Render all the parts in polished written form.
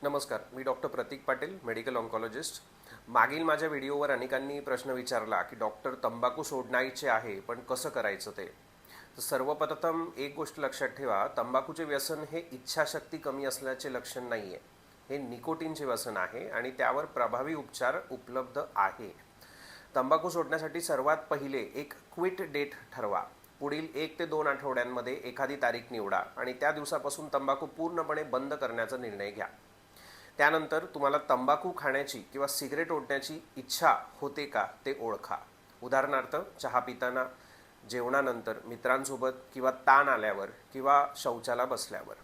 नमस्कार, मी डॉक्टर प्रतीक Patil, medical oncologist. मागील माझ्या व्हिडिओवर अनेकांनी प्रश्न विचारला की डॉक्टर तंबाखू सोडायचे आहे पण कसं करायचं ते। तर सर्वप्रथम एक गोष्ट लक्षात ठेवा, तंबाखूचे व्यसन हे इच्छाशक्ती कमी असल्याचे लक्षण नाही आहे। हे निकोटीनचे व्यसन आहे आणि त्यावर प्रभावी उपचार उपलब्ध आहे। तंबाखू सोडण्यासाठी सर्वात पहिले एक क्विट डेट ठरवा। पुढील 1 ते 2 आठवड्यांमध्ये एखादी तारीख निवडा आणि त्या दिवसापासून तंबाखू पूर्णपणे बंद करण्याचा निर्णय घ्या। त्यानंतर तुम्हाला तंबाखू खाण्याची किंवा सिगरेट ओढण्याची इच्छा होते का ते ओळखा। उदाहरणार्थ चहा पिताना, जेवणानंतर, मित्रांसोबत किंवा ताण आल्यावर किंवा शौचाला बसल्यावर।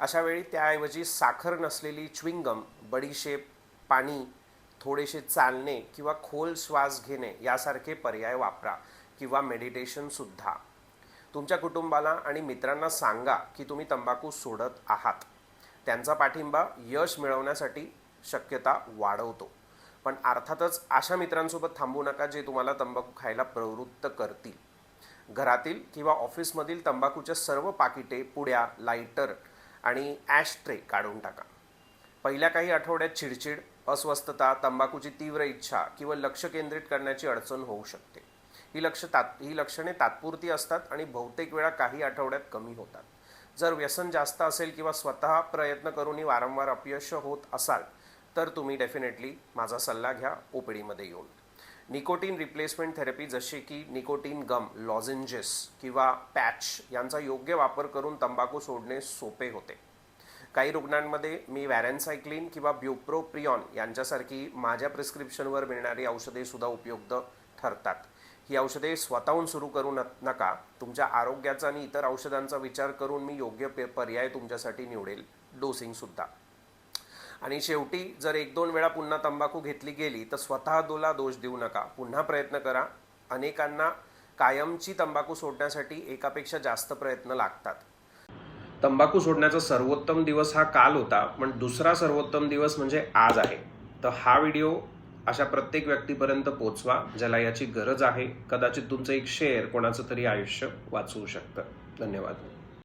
अशा वेळी त्याऐवजी साखर नसलेली च्युइंगम, बडीशेप, पाणी, थोडेसे चालणे किंवा खोल श्वास घेणे यासारखे पर्याय वापरा किंवा मेडिटेशन सुद्धा। तुमच्या कुटुंबाला आणि मित्रांना सांगा की तुम्ही तंबाखू सोडत आहात। त्यांचा पाठिंबा यश मिळवण्यासाठी शक्यता वाढवतो, पण अर्थातच अशा मित्रांसोबत थांबू नका जे तुम्हाला तंबाखू खायला प्रवृत्त करतील। घरातील किंवा ऑफिसमधील तंबाखूच्या सर्व पाकिटे, पुड्या, लायटर आणि ॲश ट्रे काढून टाका। पहिल्या काही आठवड्यात चिडचिड, अस्वस्थता, तंबाखूची तीव्र इच्छा किंवा लक्ष केंद्रित करण्याची अडचण होऊ शकते। ही लक्षणे तात्पुरती असतात आणि बहुतेक वेळा काही आठवड्यात कमी होतात। जर व्यसन जास्त असेल किंवा स्वतः प्रयत्न करूनही वारंवार अपयश होत असाल तर तुम्ही डेफिनेटली माझा सल्ला घ्या ओपीडीमध्ये येऊन। निकोटीन रिप्लेसमेंट थेरपी जसे की निकोटीन गम, लॉजेंजेस किंवा पॅच यांचा योग्य वापर करून तंबाखू सोडणे सोपे होते। काही रुग्णांमध्ये मी वॅरेनसायक्लिन किंवा ब्युप्रोप्रियॉन यांच्यासारखी माझ्या प्रिस्क्रिप्शनवर मिळणारी औषधे सुद्धा उपयुक्त ठरतात। ही औषधे स्वतःहून सुरू करू नका। तुमच्या आरोग्याचा आणि इतर औषधांचा विचार करून मी योग्य पर्याय तुमच्यासाठी निवडेल, डोसिंगसुद्धा। आणि शेवटी जर 1-2 वेळा पुन्हा तंबाखू घेतली गेली तर स्वतःला दोष देऊ नका, पुन्हा प्रयत्न करा। अनेकांना कायमची तंबाखू सोडण्यासाठी एकापेक्षा जास्त प्रयत्न लागतात। तंबाखू सोडण्याचा सर्वोत्तम दिवस हा काल होता, पण दुसरा सर्वोत्तम दिवस म्हणजे आज आहे। तर हा व्हिडिओ अशा प्रत्येक व्यक्तीपर्यंत पोहोचवा ज्याला याची गरज आहे। कदाचित तुमचं एक शेअर कोणाचं तरी आयुष्य वाचवू शकतं। धन्यवाद।